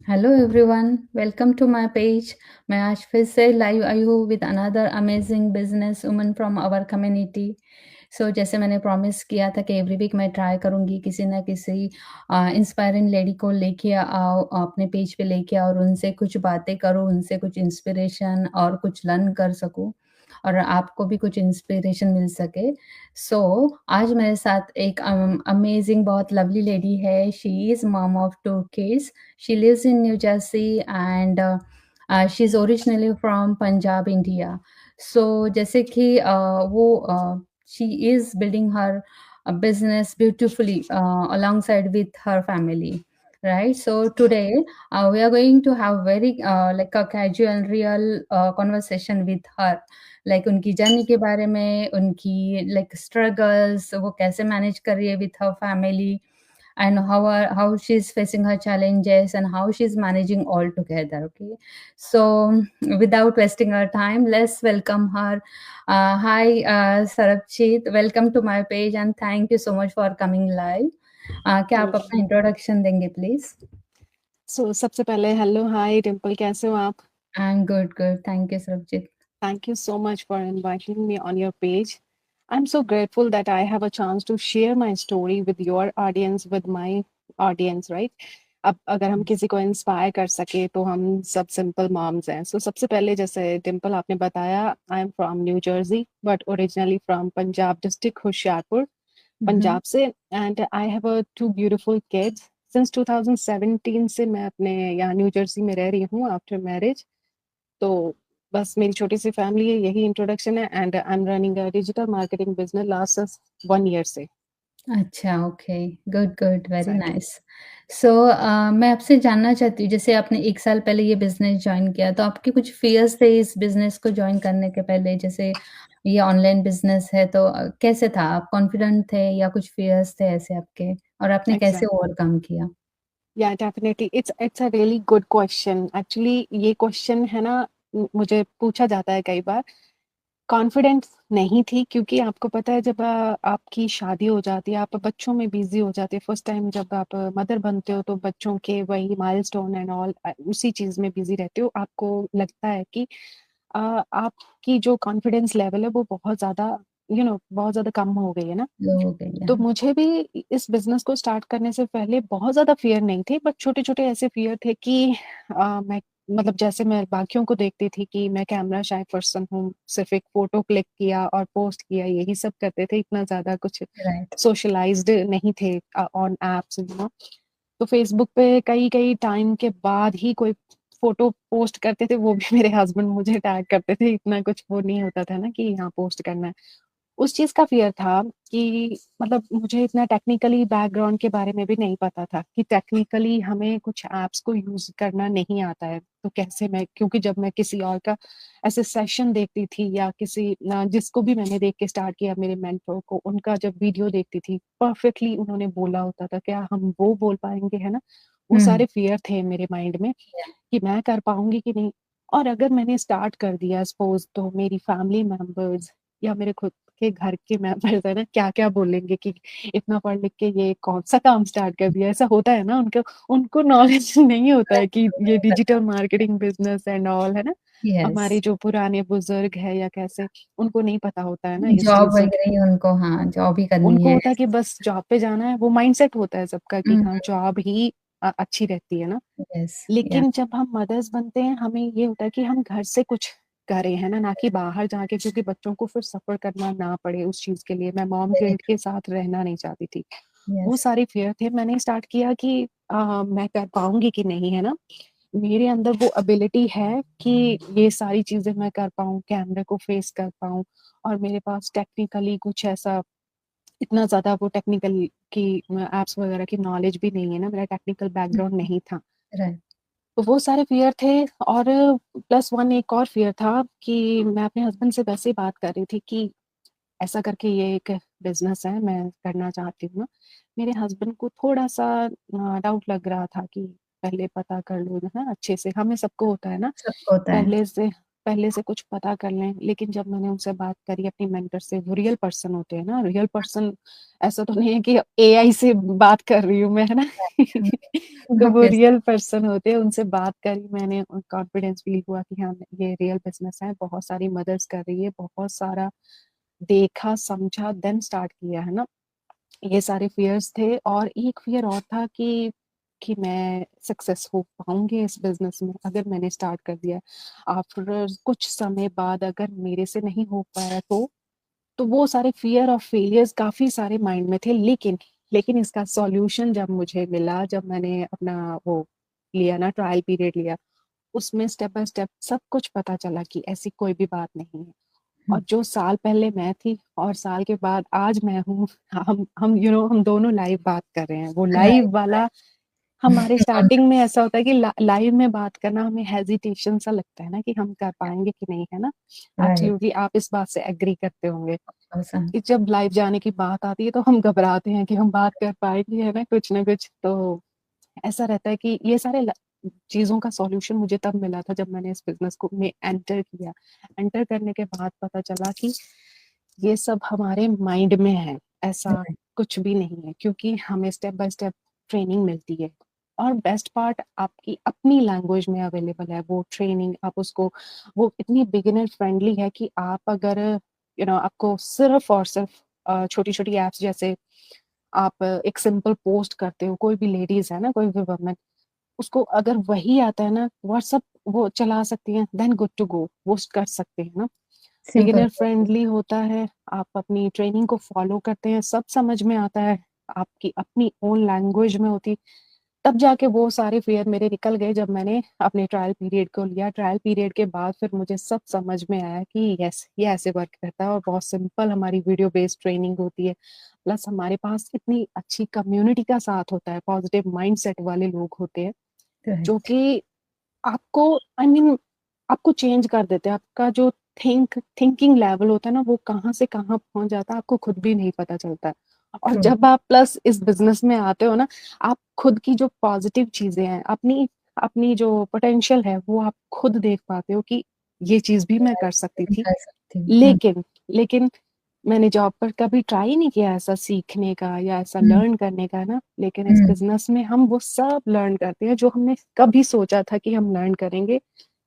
Hello everyone, welcome to my page. मैं आज फिर से लाइव आई हूँ with another amazing business woman from our community. So जैसे मैंने प्रॉमिस किया था कि एवरी वीक मैं ट्राई करूँगी किसी ना किसी इंस्पायरिंग लेडी को लेके आओ, अपने पेज पे लेके आओ और उनसे कुछ बातें करूँ, उनसे कुछ इंस्पिरेशन और कुछ लर्न कर सकूँ और आपको भी कुछ इंस्पिरेशन मिल सके। सो आज मेरे साथ एक अमेजिंग बहुत लवली लेडी है। She is mom of 2 kids. She lives in New Jersey and she's originally from Punjab, India. So जैसे कि she is building her business beautifully alongside with her family, right? So today we are going to have very like a casual, real conversation with her. Like उनकी journey के बारे में, उनकी like struggles, वो कैसे manage कर रही है with her family and how she's facing her challenges and how she's managing all together. Okay, so without wasting our time, let's welcome her. Hi, Sarabjit, welcome to my page and thank you so much for coming live. क्या आप अपना introduction देंगे please? सबसे पहले hello hi Dimple, कैसे हो आप? I am good good, thank you Sarabjit. Thank you so much for inviting me on your page. I am so grateful that I have a chance to share my story with your audience, with my audience, right? अब अगर हम किसी को inspire कर सके तो हम सब सिंपल मॉम्स हैं। सबसे पहले, जैसे डिम्पल आपने बताया, I am from New Jersey but originally from Punjab district Hoshiarpur, hmm. Punjab से। And I have a two beautiful kids. Since 2017 से मैं अपने यहाँ न्यू जर्सी में रह रही हूँ आफ्टर मैरिज। तो बस मेरी छोटी सी फैमिली है, यही इंट्रोडक्शन है। And I am running a digital marketing business last 1 year से। अच्छा, okay, good good, very exactly. Nice. So मैं आपसे जानना चाहती हूँ, जैसे आपने 1 साल पहले ये बिज़नेस जॉइन किया, तो आपके कुछ फ़ियर्स थे इस बिज़नेस को जॉइन करने के पहले? जैसे ये ऑनलाइन बिज़नेस है, तो कैसे था? आप कॉन्फिडेंट थे या कुछ फ़ियर्स थे ऐसे आपके? और आपने कैसे एग्जैक्ट ओवरकम किया? या definitely it's a really good question. Actually ये क्वेश्चन है ना, मुझे पूछा जाता है कई बार। कॉन्फिडेंस नहीं थी, क्योंकि आपको पता है जब आपकी शादी हो जाती है, आप बच्चों में बिजी हो जाते हैं। फर्स्ट टाइम जब आप मदर बनते हो तो बच्चों के वही माइलस्टोन एंड ऑल, उसी चीज में बिजी रहते हो। आपको लगता है कि आपकी जो कॉन्फिडेंस लेवल है वो बहुत ज्यादा, बहुत ज्यादा कम हो गई है ना। लो हो गई, तो हाँ। मुझे भी इस बिज़नेस को स्टार्ट करने से पहले बहुत ज़्यादा फ़ियर नहीं थे, बट छोटे-छोटे ऐसे फ़ियर थे कि मैं, मतलब जैसे मैं बाकियों को देखती थी कि मैं कैमरा शाय पर्सन हूँ, सिर्फ़ एक फ़ोटो क्लिक किया और पोस्ट किया, यही सब करते थे। इतना ज़्यादा कुछ राइट। सोशलाइज़्ड नहीं थे ऑन ऐप्स, तो फ़ेसबुक पे कई-कई टाइम के बाद ही कोई फ़ोटो पोस्ट करते थे, वो भी मेरे हस्बैंड मुझे टैग करते थे। इतना कुछ वो नहीं होता था ना कि हाँ, पोस्ट करना है। उस चीज़ का फ़ियर था कि, मतलब मुझे इतना टेक्निकली बैकग्राउंड के बारे में भी नहीं पता था कि टेक्निकली हमें कुछ ऐप्स को यूज़ करना नहीं आता है। तो कैसे मैं, क्योंकि जब मैं किसी और का ऐसे सेशन देखती थी या किसी जिसको भी मैंने देख के स्टार्ट किया, मेरे मेंटर को, उनका जब वीडियो देखती थी, परफेक्टली उन्होंने बोला होता था, क्या हम वो बोल पाएँगे, है ना? वो हुँ, सारे फ़ियर थे मेरे माइंड में या कि मैं कर पाऊँगी कि नहीं। और अगर मैंने स्टार्ट कर दिया सपोज़, तो मेरी फैमिली मेंबर्स या मेरे खुद के घर के मेंबर्स है ना, क्या-क्या बोलेंगे कि इतना पढ़ लिख के ये कौन-सा काम स्टार्ट कर दिया। ऐसा होता है ना, उनको उनको नॉलेज नहीं होता है कि ये नहीं डिजिटल पता। मार्केटिंग बिज़नेस एंड ऑल, है ना? यस, हमारे जो पुराने बुजुर्ग हैं या कैसे, उनको नहीं पता होता है ना इस जॉब चीज़ों। वगैरह ही उनको, हाँ, जॉब ही करनी उनको है। होता है कि बस जॉब पे जाना है, वो माइंडसेट होता है सबका कि हुँ, हाँ, जॉब ही अच्छी रहती है ना। यस, या लेकिन जब हम मदर्स बनते हैं, हमें ये होता है कि हम घर से कुछ करें, है ना कि बाहर जाके, क्योंकि बच्चों को फिर सफ़र करना ना पड़े उस चीज़ के लिए। मैं मॉम वेरी गिल्ट के साथ रहना नहीं चाहती थी। वो यस। सारे फ़ियर थे। मैंने स्टार्ट किया कि मैं कर पाऊँगी कि नहीं, है ना? मेरे अंदर वो एबिलिटी है कि ये सारी चीज़ें मैं कर पाऊँ, कैमरे को फ़ेस कर पाऊँ, और मेरे पास टेक्निकली कुछ ऐसा, इतना ज़्यादा वो टेक्निकल की ऐप्स वगैरह की नॉलेज भी नहीं है ना, मेरा टेक्निकल हुँ, बैकग्राउंड नहीं था। राइट। तो वो सारे फ़ियर थे। और प्लस वन एक और फ़ियर था कि मैं अपने हस्बैंड से वैसे ही बात कर रही थी कि ऐसा करके ये एक बिज़नेस है, मैं करना चाहती हूँ ना। मेरे हस्बैंड को थोड़ा-सा डाउट लग रहा था कि पहले पता कर लो ना अच्छे से, हमें सबको होता है ना, सबको होता है। पहले से पहले से कुछ पता कर लें, लेकिन जब मैंने उनसे बात करी अपनी मेंटर से, वो रियल पर्सन होते हैं ना, रियल पर्सन, ऐसा तो नहीं है कि एआई से बात कर रही हूँ मैं, है ना। तो वो यस, रियल पर्सन होते हैं, उनसे बात करी मैंने, कॉन्फिडेंस फील हुआ कि हाँ ये रियल बिजनेस है, बहुत सारी मदर्स कर रही है, बहुत सारा देखा समझा देन स्टार्ट किया, है ना। ये सारे फियर्स थे, और एक फियर और था कि मैं सक्सेस हो पाऊंगी इस बिजनेस में अगर मैंने स्टार्ट कर दिया। आफ्टर कुछ समय बाद अगर मेरे से नहीं हो पाया तो वो सारे फियर और फेलियर्स काफी सारे माइंड में थे, लेकिन इसका सॉल्यूशन जब मुझे मिला, जब मैंने अपना वो लिया ना, ट्रायल पीरियड लिया, उसमें स्टेप बाय स्टेप सब कुछ पता चला कि ऐसी कोई भी बात नहीं है। और जो साल पहले मैं थी और साल के बाद आज मैं हूँ, हम हम दोनों लाइव बात कर रहे हैं। वो लाइव राइट, वाला हमारे स्टार्टिंग में ऐसा होता है कि लाइव में बात करना हमें हेजिटेशन सा लगता है ना, कि हम कर पाएंगे कि नहीं, है ना। राइट, एब्सोल्युटली, आप इस बात से एग्री करते होंगे पर्सन, कि जब लाइव जाने की बात आती है तो हम घबराते हैं कि हम बात कर पाएंगे, है ना कुछ तो ऐसा रहता है कि ये सारे चीजों का सॉल्यूशन मुझे तब मिला था जब मैंने इस बिजनेस को में एंटर किया। एंटर करने के बाद पता चला कि ये सब हमारे माइंड में है, ऐसा राइट, कुछ भी नहीं है, क्योंकि हमें स्टेप बाय स्टेप ट्रेनिंग मिलती है। और बेस्ट पार्ट आपकी अपनी लैंग्वेज में अवेलेबल है वो ट्रेनिंग, आप उसको, वो इतनी बिगिनर फ्रेंडली है कि आप अगर आपको सिर्फ और सिर्फ छोटी छोटी एप्स, जैसे आप एक सिंपल पोस्ट करते हो, कोई भी लेडीज है ना, कोई भी वुमन, उसको अगर वही आता है ना, व्हाट्सअप वो चला सकती है, देन गुड टू गो, वो कर सकते हैं ना। सिंपल, बिगिनर फ्रेंडली होता है, आप अपनी ट्रेनिंग को फॉलो करते हैं, सब समझ में आता है, आपकी अपनी ओन लैंग्वेज में होती, तब जाके वो सारे फियर मेरे निकल गए जब मैंने अपने ट्रायल पीरियड को लिया। ट्रायल पीरियड के बाद फिर मुझे सब समझ में आया कि यस, ये ऐसे वर्क करता है, और बहुत सिंपल हमारी वीडियो बेस्ड ट्रेनिंग होती है, प्लस हमारे पास इतनी अच्छी कम्युनिटी का साथ होता है, पॉजिटिव माइंडसेट वाले लोग होते हैं जो राइट, कि आपको, आई मीन, आपको चेंज कर देते हैं। आपका जो थिंकिंग लेवल होता है ना, वो कहाँ से कहाँ पहुंच जाता है आपको खुद भी नहीं पता चलता है। और ट्रू, जब आप प्लस इस बिजनेस में आते हो ना, आप खुद की जो पॉजिटिव चीजें हैं, अपनी अपनी जो पोटेंशियल है, वो आप खुद देख पाते हो कि ये चीज भी मैं कर सकती थी। कर सकती हूँ, लेकिन लेकिन मैंने जॉब पर कभी ट्राई नहीं किया ऐसा सीखने का या ऐसा हुँ, लर्न करने का ना। लेकिन इस हुँ, बिजनेस में हम वो सब लर्न करते हैं जो हमने कभी सोचा था कि हम लर्न करेंगे,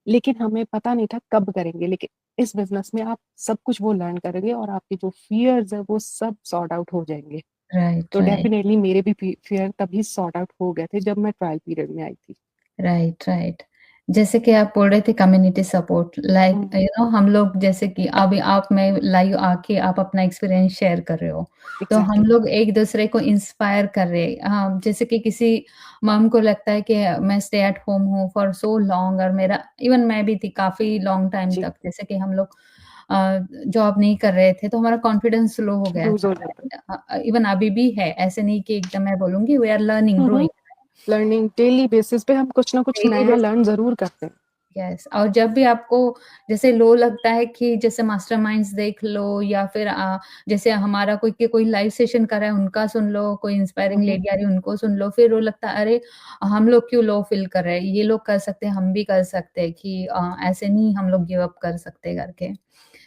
लेकिन हमें पता नहीं था कब करेंगे। लेकिन इस बिजनेस में आप सब कुछ वो लर्न करेंगे, और आपके जो फियर्स है वो सब सॉर्ट आउट हो जाएंगे। राइट, तो राइट, डेफिनेटली मेरे भी फियर तभी सॉर्ट आउट हो गए थे जब मैं ट्रायल पीरियड में आई थी। Right, right. जैसे कि आप बोल रहे थे कम्युनिटी सपोर्ट लाइक हम लोग जैसे कि अभी आप में लाइव आके आप अपना एक्सपीरियंस शेयर कर रहे हो, तो हम एग्जैक्टली। लोग एक-दूसरे को इंस्पायर कर रहे हैं। हाँ, जैसे कि किसी मॉम को लगता है कि मैं स्टे एट होम हूँ फॉर सो लॉन्ग और मेरा इवन मैं भी थी काफ़ी लॉन्ग टाइम जी। तक जैसे कि हम लोग जॉब नहीं कर रहे थे, तो हमारा कॉन्फिडेंस लो हो गया लूज था। हो जाता है। इवन अभी भी है, ऐसे नहीं कि एकदम मैं बोलूँगी we are learning, growing. Learning daily basis पे हम कुछ ना कुछ डेली नया बेसिस लर्न जरूर करते हैं। यस और जब भी आपको जैसे लो लगता है कि जैसे मास्टरमाइंड्स देख लो या फिर जैसे हमारा कोई लाइव सेशन कर रहा है उनका सुन लो, कोई इंस्पायरिंग हम्म, लेडी आ रही है उनको सुन लो, फिर वो लगता है अरे! हम लोग क्यों लो फील कर रहे हैं, ये लोग कर सकते हैं, हम भी कर सकते हैं कि ऐसे नहीं हम लोग गिव अप कर सकते करके।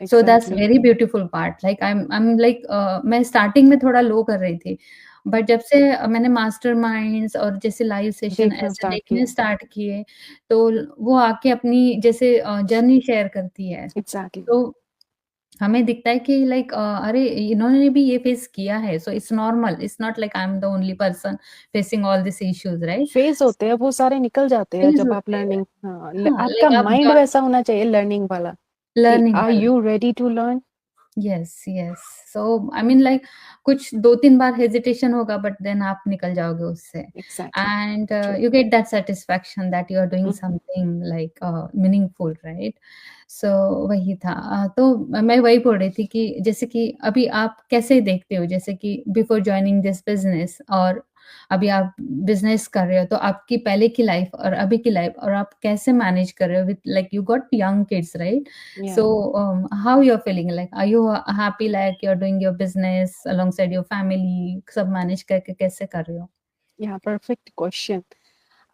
So that's exactly. Very beautiful part like I am like मैं स्टार्टिंग में थोड़ा लो कर रही थी। बट जब से मैंने मास्टरमाइंड्स और जैसे लाइव सेशन देखना ऐसे स्टार्ट देखने किया। स्टार्ट किए, तो वो आके अपनी जैसे जर्नी शेयर करती है। एग्जैक्टली। तो हमें दिखता है कि लाइक अरे इन्होंने भी ये फेस किया है, so it's normal, it's not like I am the only person facing all this issues right? Phase होते हैं, वो सारे निकल जाते हैं फेज़ जब आप होते हैं। लर्निंग, हाँ, हाँ, आपका लाइक आप माइंड वैसा होना चाहिए लर्निंग वाला, कि लर्निंग आर वाला। You ready to learn. Yes, yes. So I mean like कुछ 2-3 बार हेजिटेशन होगा बट देन आप निकल जाओगे उससे exactly. And true. You get that satisfaction that you are doing something like meaningful right? So वही था तो मैं वही बोल रही थी कि जैसे कि अभी आप कैसे देखते हो जैसे कि बिफोर जॉइनिंग दिस बिज़नेस और अभी आप बिज़नेस कर रहे हो तो आपकी पहले की लाइफ और अभी की लाइफ और आप कैसे मैनेज कर रहे हो with like you got young kids right? या So, how you're feeling? Like, are you happy like you're doing your business alongside your family? सब मैनेज करके कैसे कर रहे हो? या परफेक्ट क्वेश्चन।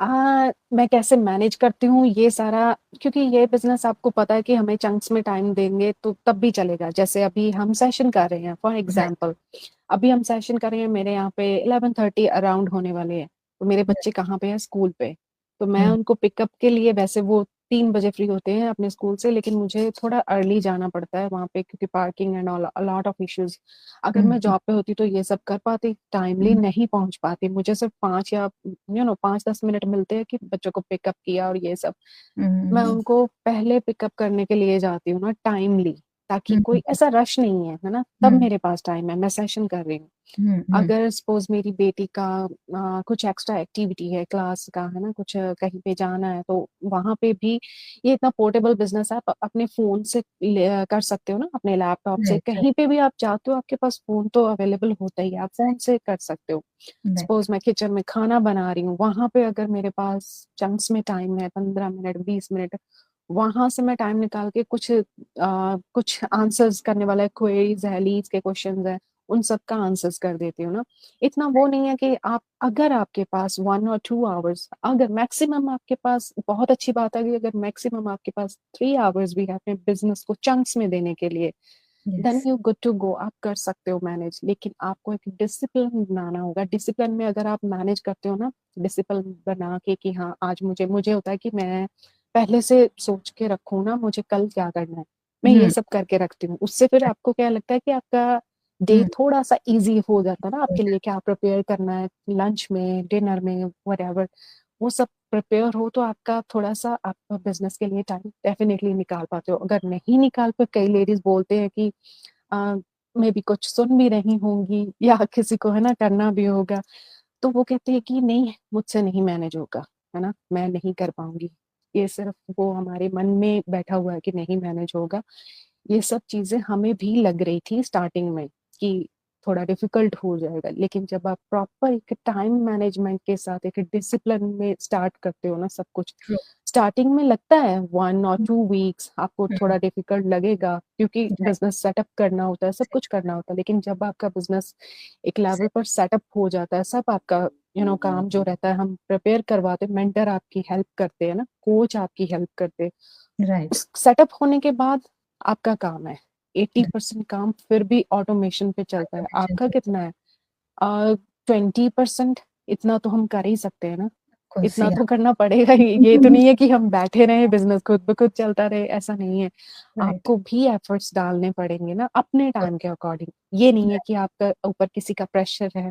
मैं कैसे मैनेज करती हूँ ये सारा, क्योंकि ये बिज़नेस आपको पता है कि हमें चंक्स में टाइम देंगे तो तब भी चलेगा। जैसे अभी हम सेशन कर रहे हैं फॉर राइट, एग्ज़ाम्पल, अभी हम सेशन कर रहे हैं, मेरे यहाँ पे 11:30 अराउंड होने वाले हैं। तो मेरे बच्चे राइट। कहाँ पे हैं? स्कूल पे। तो मैं हुँ, उनको पिकअप के लिए, वैसे वो 3 बजे फ्री होते हैं अपने स्कूल से, लेकिन मुझे थोड़ा अर्ली जाना पड़ता है वहाँ पे, क्योंकि parking and all, a lot of issues. अगर हुँ, मैं हुँ, जॉब पे होती तो ये सब कर पाती, टाइमली हुँ, नहीं पहुँच पाती। मुझे सिर्फ़ 5 या 5-10 मिनट मिलते हैं कि बच्चों को पिकअप किया और ये सब। मैं हुँ, उनको पहले पिकअप करने के लिए जाती हूँ ना टाइमली, ताकि हुँ, कोई हुँ, ऐसा रश नहीं है ना? तब हुँ, मेरे पास टाइम है, मैं सेशन कर रही हूँ। हुँ, हुँ, अगर सपोज़ मेरी बेटी का कुछ एक्स्ट्रा एक्टिविटी है, क्लास का है ना, कुछ कहीं पे जाना है, तो वहाँ पे भी ये इतना पोर्टेबल बिज़नेस है, आप अपने फ़ोन से कर सकते हो ना, अपने लैपटॉप से, राइट, राइट, कहीं पे भी आप जाते हो, आपके पास फ़ोन तो अवेलेबल होता ही है, आप फ़ोन से कर सकते हो। राइट, सपोज़ मैं किचन में खाना बना रही हूँ, वहाँ पे अगर मेरे पास चंक्स में टाइम है, 15 मिनट, 20 मिनट, वहाँ से मैं टाइम निकाल के कुछ आंसर्स करने वाला है, क्वेरीज़ है, लीड्स के क्वेश्चन्स हैं, उन सब का आंसर्स कर देती हूँ ना। इतना वो नहीं है कि आप, अगर आपके पास 1 और 2 आवर्स, अगर मैक्सिमम आपके पास, बहुत अच्छी बात है कि अगर मैक्सिमम आपके पास 3 आवर्स भी है अपने बिज़नेस को चंक्स में देने के लिए, then yes, you good to go, आप कर सकते हो मैनेज। लेकिन आपको एक डिसिप्लिन बनाना होगा। डिसिप्लिन में अगर आप मैनेज करते हो ना, डिसिप्लिन बना के कि हाँ, आज मुझे मुझे होता है कि मैं पहले से सोच के रखूँ ना, मुझे कल क्या करना है, मैं ये हुँ, सब करके रखती हूँ। उससे फिर आपको क्या लगता है कि आपका डे हुँ, थोड़ा-सा ईज़ी हो जाता है ना हो आपके लिए, जाता क्या प्रिपेयर करना है लंच में, डिनर में, व्हाटएवर, वो सब प्रिपेयर हो तो आपका थोड़ा-सा, आप बिज़नेस के लिए टाइम डेफ़िनिटली निकाल पाते हो। अगर नहीं निकाल पाए, कई लेडीज़ बोलते हैं कि अ, मेबी कुछ सुन भी रही होंगी या किसी को है ना करना भी होगा, तो वो कहते हैं कि नहीं, मुझसे नहीं मैनेज होगा, है ना? मैं नहीं कर पाऊँगी। ये सिर्फ़ वो हमारे मन में बैठा हुआ है कि नहीं मैनेज होगा। ये सब चीज़ें हमें भी लग रही थी स्टार्टिंग में कि थोड़ा डिफ़िकल्ट हो जाएगा, लेकिन जब आप प्रॉपर एक टाइम मैनेजमेंट के साथ एक डिसिप्लिन में स्टार्ट करते हो ना सब कुछ, ट्रू, स्टार्टिंग में लगता है 1 और हुँ, 2 वीक्स आपको हुँ, थोड़ा डिफ़िकल्ट लगेगा, क्योंकि राइट, बिज़नेस सेटअप करना होता है, सब सही कुछ करना होता है। लेकिन जब आपका बिज़नेस एक लेवल सही पर सेटअप हो जाता है, सब आपका काम जो रहता है हम प्रिपेयर करवाते हैं, मेंटर आपकी हेल्प करते हैं ना, कोच आपकी हेल्प करते हैं। राइट, उस सेटअप होने के बाद आपका काम है, राइट, 80% काम फिर भी ऑटोमेशन पे चलता है। ऑटोमेशन आपका पे कितना है? 20% इतना तो हम कर ही सकते हैं ना, कुछ इतना या तो करना पड़ेगा ही। ये तो नहीं है कि हम बैठे रहें, बिज़नेस खुद ब खुद चलता रहे, ऐसा नहीं है। राइट, आपको भी एफर्ट्स डालने पड़ेंगे ना अपने टाइम के अकॉर्डिंग। ये नहीं है कि आपका ऊपर किसी का प्रेशर है,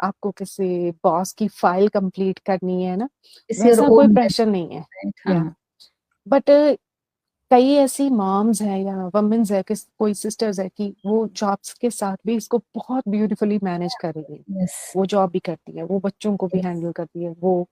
आपको किसी बॉस की फाइल कंप्लीट करनी है ना, इट्स योर वैसा कोई ओन प्रेशर बिज़नेस, नहीं है। राइट, या हाँ, बट कई ऐसी मॉम्स हैं या वुमेन्स है, किस कोई सिस्टर्स है कि वो जॉब्स के साथ भी इसको बहुत ब्यूटीफुली मैनेज कर रही है। यस, वो जॉब भी करती है, वो बच्चों को भी यस, हैंडल करती है, वो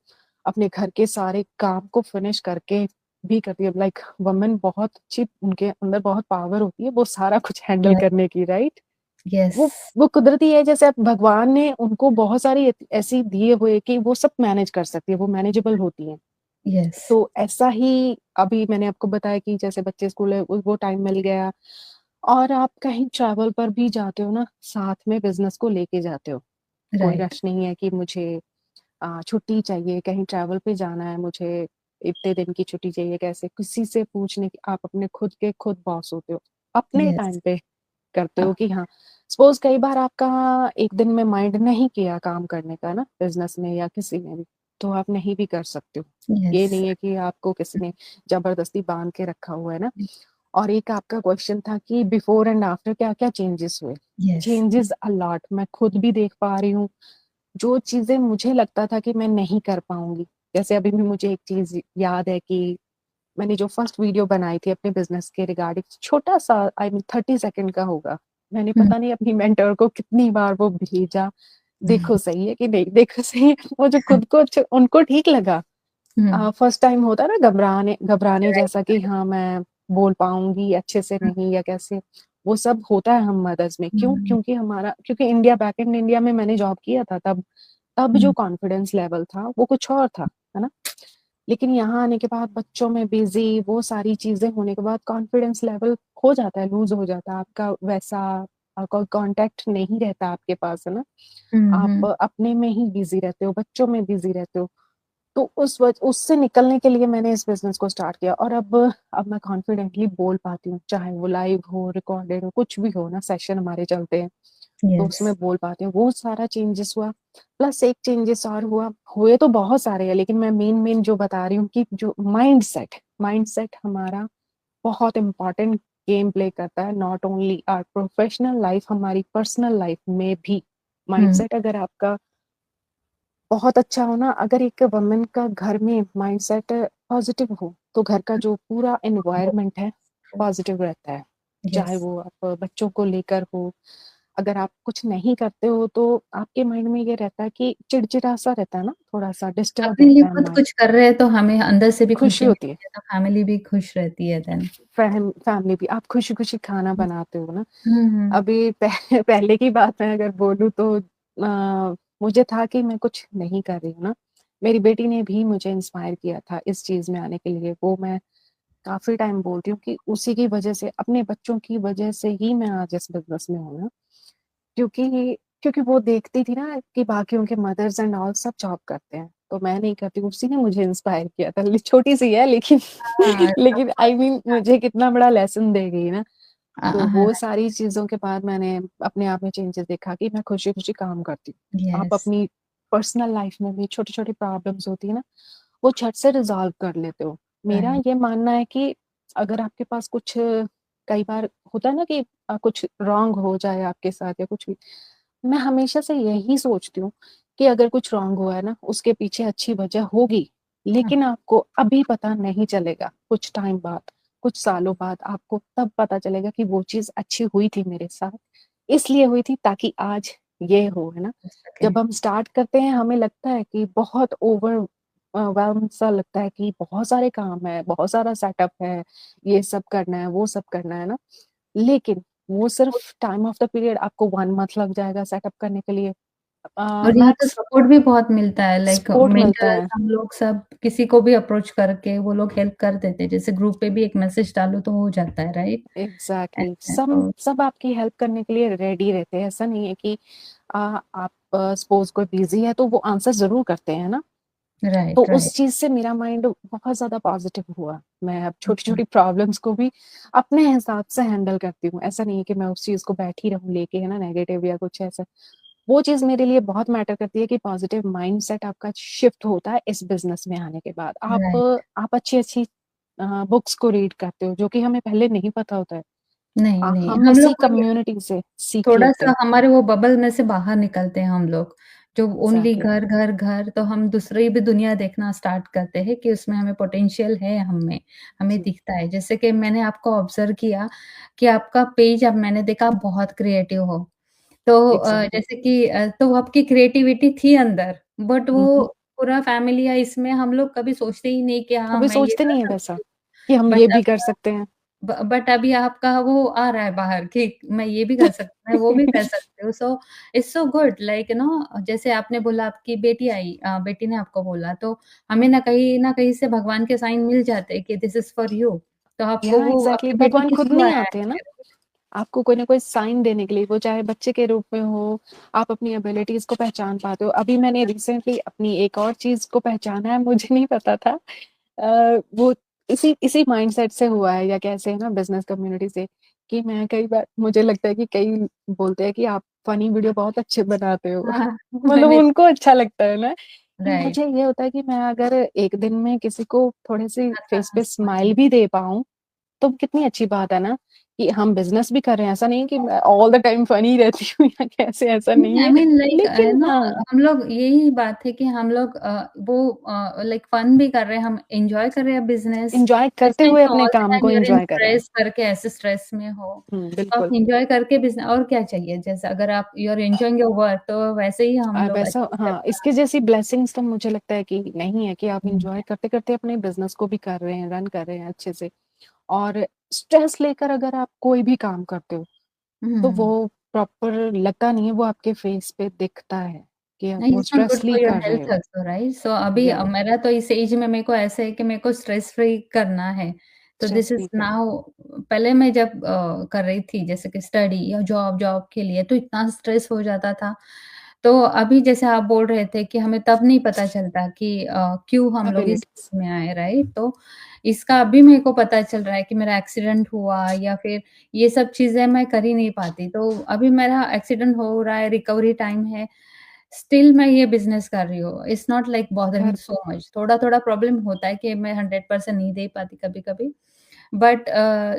अपने घर के सारे काम को फिनिश करके भी करती है। लाइक वुमेन बहुत अच्छी, उनके अंदर बहुत पावर होती है, वो सारा कुछ हैंडल यस, करने की, राइट? यस, वो कुदरती है, जैसे अब भगवान ने उनको बहुत सारी ऐसी दिए हुए कि वो सब मैनेज कर सकती है, वो मैनेजेबल होती हैं। यस, तो ऐसा ही अभी मैंने आपको बताया कि जैसे बच्चे स्कूल है, वो टाइम मिल गया, और आप कहीं ट्रैवल पर भी जाते हो ना, साथ में बिज़नेस को लेके जाते हो। कोई राइट, रश नहीं है कि मुझे छुट्टी चाहिए, कहीं ट्रैवल पे जाना है, मुझे इतने दिन की छुट्टी चाहिए, कैसे किसी से पूछने की, आप अपने खुद के खुद बॉस होते हो। अपने यस, टाइम पे करते हाँ, हो कि हाँ, सपोज़ कई बार आपका एक दिन में माइंड नहीं किया काम करने का ना, बिज़नेस में या किसी में भी, तो आप नहीं भी कर सकते हो। ये यस, नहीं है कि आपको किसी ने ज़बरदस्ती बाँध के रखा हुआ है ना। और एक आपका क्वेश्चन था कि बिफोर एंड आफ्टर क्या-क्या चेंजेस हुए? यस, चेंजेस अ लॉट, मैं खुद भी देख पा रही हूँ, जो चीज़ें मुझे लगता था कि मैं नहीं कर पाऊँगी। जैसे अभी भी मुझे एक चीज़ याद है कि मैंने जो फर्स्ट वीडियो बनाई थी अपने बिज़नेस के रिगार्डिंग, छोटा-सा, आई मीन 30 सेकंड का होगा। मैंने हुँ, पता नहीं अपनी मेंटर को कितनी बार वो भेजा, देखो सही है कि नहीं, देखो सही है। वो जो खुद को उनको ठीक लगा। हुँ, फर्स्ट टाइम होता है ना घबराने घबराने राइट, जैसा कि राइट, हाँ, मैं बोल पाऊँगी अच्छे से हुँ, नहीं या कैसे, वो सब होता है हम मदर्स में। क्यों? हुँ, क्योंकि इंडिया, बैक इन इंडिया में मैंने जॉब किया था तब। तब जो हुँ, कॉन्फिडेंस लेवल था वो कुछ और था, है ना? लेकिन यहाँ आने के बाद बच्चों में बिज़ी, वो सारी चीज़ें होने के बाद कॉन्फिडेंस लेवल हो जाता है, लूज़ हो जाता है। आपका वैसा कोई कॉन्टैक्ट नहीं रहता आपके पास, है ना? हुँ, आप हुँ, अपने में ही बिज़ी रहते हो, बच्चों में बिज़ी रहते हो। तो उससे निकलने के लिए मैंने इस बिज़नेस को स्टार्ट किया और अब मैं कॉन्फिडेंटली बोल पाती हूँ, चाहे वो लाइव हो, रिकॉर्डेड हो, कुछ भी हो ना, सेशन हमारे चलते हैं, तो यस। उसमें बोल पाती हूँ। वो सारा चेंजेस हुआ, प्लस एक चेंजेस और हुआ, हुए तो बहुत सारे हैं, लेकिन मैं मेन जो बता रही हूँ कि जो माइंडसेट हमारा बहुत इम्पोर्टेंट गेम प्ले करता है, not only our professional life, हमारी पर्सनल लाइफ में भी। हुँ, माइंडसेट अगर आपका बहुत अच्छा हो ना, अगर एक वुमन का घर में माइंडसेट पॉजिटिव हो, तो घर का जो पूरा एनवायरनमेंट है पॉजिटिव रहता है। चाहे यस। वो आप बच्चों को लेकर हो, अगर आप कुछ नहीं करते हो तो आपके माइंड में ये रहता है कि चिड़चिड़ा सा रहता है ना, थोड़ा सा डिस्टर्ब अपने लिए रहता है खुद माइंड। कुछ कर रहे हैं तो हमें अंदर से भी खुशी खुशी होती है, मिलती है, तो फैमिली भी खुश रहती है देन। फैमिली भी, आप खुशी खुशी खाना बनाते हो ना। हुँ, हुँ। अभी पहले की बात मैं अगर बोलूँ तो मुझे था कि मैं कुछ नहीं कर रही हूँ ना। मेरी बेटी ने भी मुझे इंस्पायर किया था इस चीज़ में आने के लिए। वो मैं काफ़ी टाइम बोलती हूँ कि उसी की वज़ह से, अपने बच्चों की वज़ह से ही मैं आज इस बिज़नेस में हूँ ना। क्योंकि क्योंकि वो देखती थी ना कि बाकियों के मदर्स एंड ऑल सब जॉब करते हैं, तो मैं नहीं करती हूँ। उसी ने मुझे इंस्पायर किया था। छोटी-सी है लेकिन हाँ, लेकिन ऑफ आई मीन मुझे कितना बड़ा लेसन दे गई ना। तो हाँ, वो सारी चीज़ों के बाद मैंने अपने आप में चेंजेस देखा कि मैं खुशी-खुशी काम करती हूँ। आप यस, अपनी पर्सनल लाइफ में भी छोटी-छोटी प्रॉब्लम्स होती है ना, वो झट से रिज़ॉल्व कर लेते हो। मेरा राइट। ये मानना है कि अगर आपके पास कुछ, कई बार होता है ना कि कुछ रॉन्ग हो जाए आपके साथ या कुछ भी, मैं हमेशा से यही सोचती हूँ कि अगर कुछ रॉन्ग हुआ है ना, उसके पीछे अच्छी वजह होगी, हुँ, लेकिन आपको अभी पता नहीं चलेगा। कुछ टाइम बाद, कुछ सालों बाद आपको तब पता चलेगा कि वो चीज़ अच्छी हुई थी मेरे साथ, इसलिए हुई थी ताकि आज ये हो, है ना? ओके। जब हम स्टार्ट करते हैं हमें लगता है कि बहुत वेल्म सा लगता है कि बहुत सारे काम है, बहुत सारा सेटअप है, ये सब करना है, वो सब करना है ना। लेकिन वो सिर्फ टाइम ऑफ द पीरियड, आपको 1 मंथ लग जाएगा सेटअप करने के लिए, और यहाँ तो मैक्स सपोर्ट भी बहुत मिलता है लाइक सपोर्ट मिलता मेंटर है। हम लोग सब किसी को भी अप्रोच करके वो लोग हेल्प कर देते हैं। जैसे ग्रुप पे भी एक मैसेज डालो तो हो जाता है, राइट? एग्ज़ैक्टली, ऐसा सब तो सब आपकी हेल्प करने के लिए रेडी रहते हैं। ऐसा नहीं है कि आप सपोज़ कोई बिज़ी है तो वो आंसर ज़रूर करते हैं ना। तो राइट, उस राइट। चीज़ से मेरा माइंड बहुत ज़्यादा पॉज़िटिव हुआ। मैं अब ओके, छोटी-छोटी प्रॉब्लम्स को भी अपने हिसाब से हैंडल करती हूँ। ऐसा नहीं है कि मैं उस चीज़ को बैठी रहूँ लेके, है ना, नेगेटिव या कुछ ऐसा। वो चीज़ मेरे लिए बहुत मैटर करती है कि पॉज़िटिव माइंडसेट आपका शिफ्ट होता है इस बिज़नेस में आने के बाद। राइट। आप अच्छी-अच्छी बुक्स को रीड करते हो, जो कि हमें पहले नहीं पता होता है। नहीं, नहीं, हम हम इसी लोग कम्युनिटी से सीख लेते थोड़ा-सा हैं। हमारे वो बबल में से बाहर निकलते हैं हम लोग। जो ओनली एग्ज़ैक्टली, घर, घर, घर तो हम दूसरी भी दुनिया देखना स्टार्ट करते हैं कि उसमें हमें पोटेंशियल है हम में, हमें जी, दिखता है। जैसे कि मैंने आपको ऑब्ज़र्व किया कि आपका पेज अब मैंने देखा आप बहुत क्रिएटिव हो। तो एग्ज़ैक्टली। जैसे कि तो आपकी क्रिएटिविटी थी अंदर, बट हुँ, वो हुँ। पूरा फैमिली या इसमें हम लोग कभी सोचते ही नहीं कि हाँ, कभी मैं ये सोचते कर नहीं है वैसा, सकती हूँ। कि हम ये बट भी अभी कर सकते हैं। बट अभी आपका वो आ रहा है बाहर कि मैं ये भी कर सकती हूँ, मैं वो भी कर सकती हूँ। So it's so good like you know जैसे आपने बोला आपकी बेटी आई बेटी ने आपको बोला तो हमें ना कहीं न कहीं से भगवान के साइन मिल जाते हैं कि दिस इज़ फॉर यू। तो आपको या वो एग्ज़ैक्टली, आपके पास भगवान एक खुद क्लू नहीं आया आते हैं ना, है। आपको कोई ना कोई साइन देने के लिए, वो चाहे बच्चे के रूप में हो, आप अपनी एबिलिटीज़ को पहचान पाते हो। अभी मैंने रिसेंटली अपनी एक और चीज़ को पहचाना है, मुझे नहीं पता था। वो इसी इसी माइंडसेट से हुआ है, या कैसे है ना, बिज़नेस कम्युनिटी से, कि मैं कई बार, मुझे लगता है कि कई बोलते हैं कि आप फनी वीडियो बहुत अच्छे बनाते हो। हाँ, मतलब मैंने उनको अच्छा लगता है ना, कि राइट मुझे ये होता है कि मैं अगर एक दिन में किसी को थोड़ी-सी हँसा फेस पे हँसवा स्माइल चाहिए। भी दे पाऊँ, तो कितनी अच्छी बात है ना, कि हम बिज़नेस भी कर रहे हैं। ऐसा नहीं है कि मैं ऑल द टाइम फनी रहती हूँ या कैसे, ऐसा नहीं, नहीं आई है। मीन लाइक लेकिन नो हाँ, हम लोग यही बात है कि हम लोग वो लाइक फन भी कर रहे हैं, हम एन्जॉय कर रहे हैं बिज़नेस। एन्जॉय इट्स करते लाइक हुए कि अपने ऑल द काम टाइम को यू आर इन एन्जॉय कर रहे हैं। स्ट्रेस करके ऐसे स्ट्रेस में हो, हुँ, तो आप बिल्कुल। एन्जॉय करके बिज़ने और क्या चाहिए? जैसे अगर आप you are enjoying your work तो वैसे ही हम लोग वैसा, अचीव हाँ, करते हैं। इसके जैसी ब्लेसिंग्स तो मुझे लगता है कि नहीं है, कि आप हुँ, एन्जॉय करते-करते अपने बिज़नेस को भी कर रहे हैं, रन कर रहे हैं अच्छे से। और स्ट्रेस लेकर अगर आप कोई भी काम करते हो, तो हुँ। वो प्रॉपर लगता नहीं है, वो आपके फेस पे दिखता है कि आप नहीं, वो it's not good strictly for your कर रहे हेल्थ हो। Also right? सो अभी या मेरा तो इस एज में मेरे को ऐसा है कि मेरे को स्ट्रेस फ्री करना है। तो स्ट्रेस दिस इज़ फ्री कर, नाउ पहले मैं जब कर रही थी जैसे कि स्टडी या जॉब जॉब के लिए तो इतना स्ट्रेस हो जाता था। तो अभी जैसे आप बोल रहे थे कि हमें तब नहीं पता चलता कि क्यों हम लोग इस एबिलिटीज़। में आए, राइट? तो इसका अभी मेरे को पता चल रहा है कि मेरा एक्सीडेंट हुआ या फिर ये सब चीज़ें मैं कर ही नहीं पाती। तो अभी मेरा एक्सीडेंट हो रहा है, रिकवरी टाइम है, स्टिल मैं ये बिज़नेस कर रही हूँ। It's not like bothering correct. So much. थोड़ा-थोड़ा प्रॉब्लम होता है कि मैं 100% नहीं दे पाती कभी-कभी। But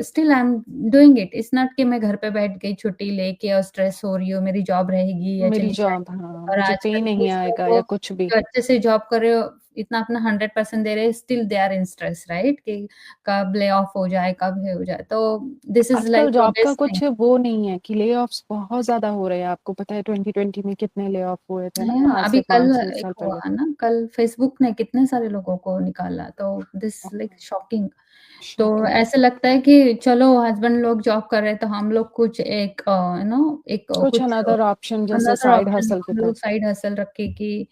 still I am doing it. It's not कि मैं घर पे बैठ गई छुट्टी लेके और स्ट्रेस हो रही हूँ, मेरी जॉब रहेगी या मेरी चली जॉब, जाएगी। हाँ, और मुझे पे आजकल के नहीं आएगा लोग या कुछ भी। जो अच्छे से जॉब कर रहे हो, इतना अपना 100% दे रहे हैं, still they are in stress, right? कि कब ले ऑफ हो जाए, कब ये हो जाए। तो दिस इज़ आजकल लाइक अ जॉब का बेस्ट थिंग। कुछ वो नहीं है कि ले-ऑफ्स बहुत ज़्यादा हो रहे हैं। आपको पता है 2020 में कितने ले-ऑफ हुए थे ना, हाँ, आज अभी से कल 5-6 एक साल हुआ पहले। ना, कल फ़ेसबुक ने कितने सारे लोगों को निकाला, तो दिस लाइक शॉकिंग। तो शॉकिंग। ऐसा लगता है कि चलो हस्बैंड लोग जॉब कर रहे हैं, तो हम लोग कुछ एक एक कुछ कुछ अनदर ऑप्शन जैसे अनदर साइड ऑप्शन हसल के हम तौर लोग पे। साइड हसल रखे कि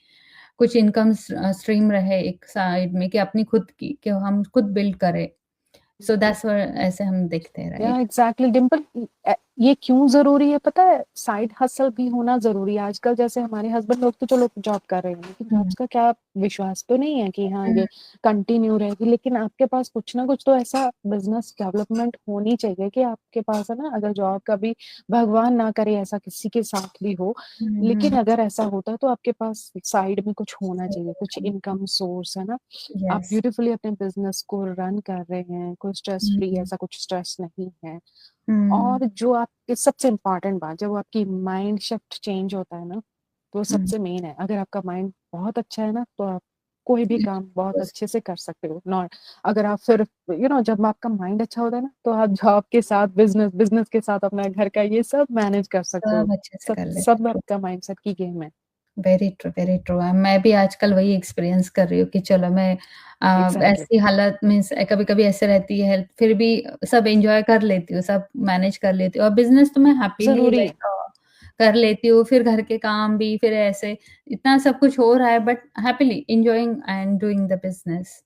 कुछ इनकम स्ट्रीम रहे एक साइड में कि अपनी खुद की, कि हम खुद बिल्ड करें। सो दैट्स व्हाट ऐसे हम देखते हैं, या राइट? एग्जैक्टली डिम्पल, ये क्यों जरूरी है पता है? साइड हसल भी होना जरूरी है आजकल। जैसे हमारे हस्बैंड लोग तो चलो जॉब कर रहे हैं, लेकिन हुँ, जॉब्स का क्या विश्वास तो नहीं है कि हाँ हुँ, ये कंटिन्यू रहेगी। लेकिन आपके पास कुछ ना कुछ तो ऐसा बिजनेस डेवलपमेंट होनी चाहिए कि आपके पास है ना, अगर जॉब कभी भगवान ना करे ऐसा किसी के साथ भी हो, हुँ, लेकिन हुँ। अगर ऐसा होता है तो आपके पास साइड में कुछ होना सही चाहिए, बोल कुछ रहे हैं। इनकम सोर्स है ना। आप यस। ब्यूटीफुली अपने बिजनेस को रन कर रहे हैं, कोई स्ट्रेस हुँ, फ्री, हुँ, ऐसा कुछ स्ट्रेस नहीं है। हुँ, और जो आपके सबसे इम्पोर्टेंट बात, जब आपकी माइंड शिफ्ट चेंज होता है ना, तो हुँ। सबसे मेन है, अगर आपका माइंड बहुत अच्छा है ना, तो आप कोई भी काम बहुत अच्छे से कर सकते हो। नॉट अगर आप फिर जब आपका माइंड अच्छा होता है ना, तो आप जॉब के साथ, बिजनेस बिजनेस के साथ अपना घर का ये सब मैनेज कर सकते हो। सब अच्छे से सब कर लेते सब हैं। आपका माइंडसेट की गेम है। Very true, very true. मैं भी आजकल वही एक्सपीरियंस कर रही हूँ कि चलो मैं एग्जैक्टली। ऐसी हालत में कभी-कभी ऐसे रहती है हेल्थ, फिर भी सब एन्जॉय कर लेती हूँ, सब मैनेज कर लेती हूँ और बिज़नेस तो मैं हैपीली जरूरी है। लाइक कर लेती हूँ, फिर घर के काम भी, फिर ऐसे इतना सब कुछ हो रहा है but happily enjoying and doing the business.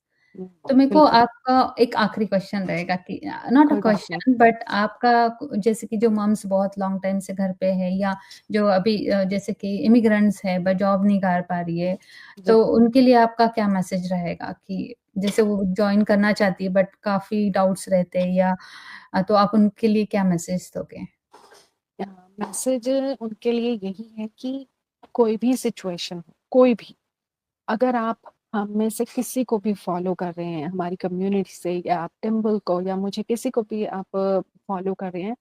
तो मेरे को बिल्कुल। आपका एक आखिरी क्वेश्चन रहेगा कि नॉट अ कोई बात नहीं। क्वेश्चन बट आपका जैसे कि जो मम्स बहुत लॉन्ग टाइम से घर पे है या जो अभी जैसे कि इमिग्रेंट्स है बट जॉब नहीं कर पा रही है, जी। तो उनके लिए आपका क्या मैसेज रहेगा कि जैसे वो जॉइन करना चाहती है बट काफ़ी डाउट्स रहते हैं या तो आप उनके लिए क्या मैसेज दोगे? मैसेज उनके लिए यही है कि कोई भी सिचुएशन हो, कोई भी, अगर आप हम में से किसी को भी फॉलो कर रहे हैं, हमारी कम्युनिटी से, या आप टिम्पल को, या मुझे किसी को भी आप फॉलो कर रहे हैं,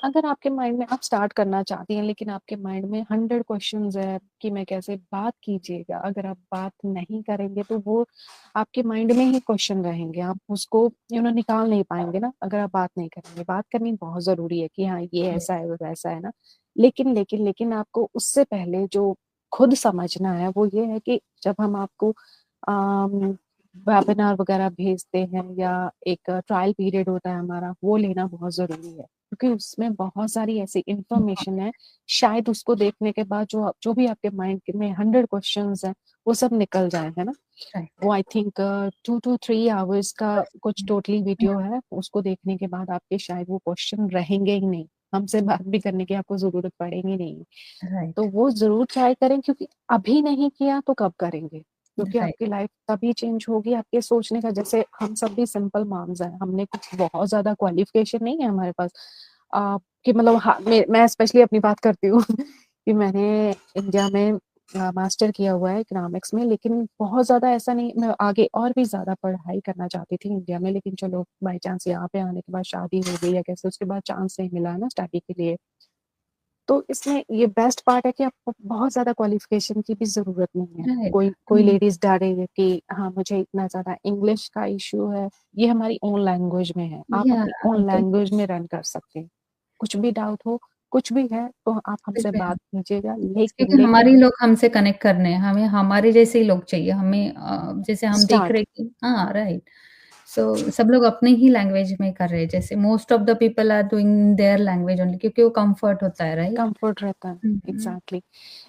अगर आपके माइंड में, आप स्टार्ट करना चाहती हैं लेकिन आपके माइंड में 100 क्वेश्चंस है कि मैं कैसे बात कीजिएगा, अगर आप बात नहीं करेंगे तो वो आपके माइंड में ही क्वेश्चन रहेंगे, आप उसको निकाल नहीं पाएंगे ना, अगर आप बात नहीं करेंगे। बात करनी बहुत जरूरी है कि हाँ ये ऐसा है, वो वैसा है ना। लेकिन आपको उससे पहले जो खुद समझना है वो ये है कि जब हम आपको वेबिनार वगैरह भेजते हैं, या एक ट्रायल पीरियड होता है हमारा, वो लेना बहुत ज़रूरी है, क्योंकि उसमें बहुत सारी ऐसी इंफॉर्मेशन है, शायद उसको देखने के बाद जो भी आपके माइंड में 100 क्वेश्चंस हैं, वो सब निकल जाए, है ना। राइट। वो आई थिंक 2 to 3 आवर्स का कुछ टोटली वीडियो है, उसको देखने के बाद आपके शायद वो क्वेश्चन रहेंगे ही नहीं, हमसे बात भी करने की आपको जरूरत पड़ेगी नहीं। तो राइट, वो ज़रूर ट्राई करें, क्योंकि अभी नहीं किया तो कब करेंगे? क्योंकि राइट। आपकी लाइफ तभी चेंज होगी, आपके सोचने का, जैसे हम सब भी सिंपल मॉम्स हैं, हमने कुछ बहुत ज़्यादा क्वालिफ़िकेशन नहीं है हमारे पास। कि मतलब हाँ, मैं स्पेशली अपनी बात करती हूँ कि मैंने इंडिया में मास्टर किया हुआ है इकोनॉमिक्स में, लेकिन बहुत ज़्यादा ऐसा नहीं, मैं आगे और भी ज़्यादा पढ़ाई करना चाहती थी इंडिया में, लेकिन चलो बाय चांस यहाँ पे आने के बाद शादी हो गई या कैसे, उसके बाद चांस नहीं मिला है ना स्टडी के लिए। तो इसमें ये बेस्ट पार्ट है कि आपको बहुत ज़्यादा क्वालिफ़िकेशन की भी ज़रूरत नहीं है। राइट। कोई कोई लेडीज़ डरे कि हाँ, मुझे इतना ज़्यादा इंग्लिश का इश्यू है, ये हमारी ओन लैंग्वेज में है। आप या अपनी ओन लैंग्वेज में रन कर सकते हैं। कुछ भी डाउट हो, कुछ भी है, तो आप कुछ हमसे भी बात कीजिएगा। यस, लेकिन क्योंकि लेकिन हमारे लोग हमसे कनेक्ट करने हैं, हमें हमारे जैसे ही लोग चाहिए, हमें जैसे हम देख स्टार्ट रहे हैं कि हाँ, राइट। सो सब लोग अपने ही लैंग्वेज में कर रहे हैं, जैसे most of the people are doing their language only क्योंकि वो कम्फर्ट होता है, राइट? कम्फर्ट रहता है। हुँ, हुँ। एग्ज़ैक्टली।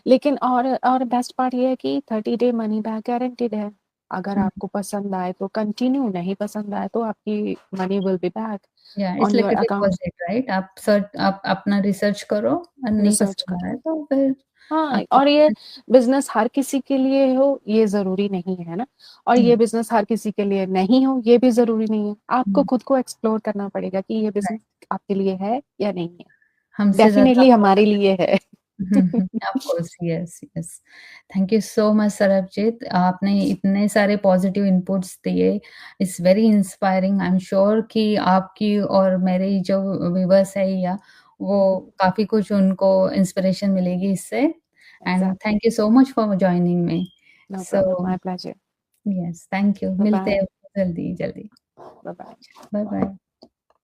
लेकिन और बेस्ट पार्ट ये है कि 30 डे मनी बैक गारंटीड है। अगर हुँ, आपको पसंद आए तो कंटिन्यू, नहीं पसंद आए तो आपकी मनी विल बी बैक या it's on like your a account. Deposit, right? आप अपना रिसर्च करो और नहीं रिसर्च पसंद करो। आया तो फिर हाँ, आपको और ये बिज़नेस हर किसी के लिए हो, ये ज़रूरी नहीं है ना? और ये हुँ, बिज़नेस हर किसी के लिए नहीं हो, ये भी ज़रूरी नहीं है। आपको हुँ, खुद को एक्सप्लोर करना पड़ेगा कि ये बिज़नेस राइट। आपके लिए है या नहीं है। हमसे ज़्यादा डेफ़िनिटली हमारे लिए है। Of course, yes, yes. Thank you so much Sarabjit. आपने इतने सारे पॉज़िटिव इनपुट्स दिए। It's very inspiring. I am sure कि आपकी और मेरे जो व्यूअर्स है या वो काफ़ी कुछ उनको इंस्पिरेशन मिलेगी इससे। And exactly, thank you so much for joining me. No so problem, my pleasure. Yes, thank you. मिलते बाय-बाय, हैं जल्दी, जल्दी। बाय-बाय। बाय-बाय।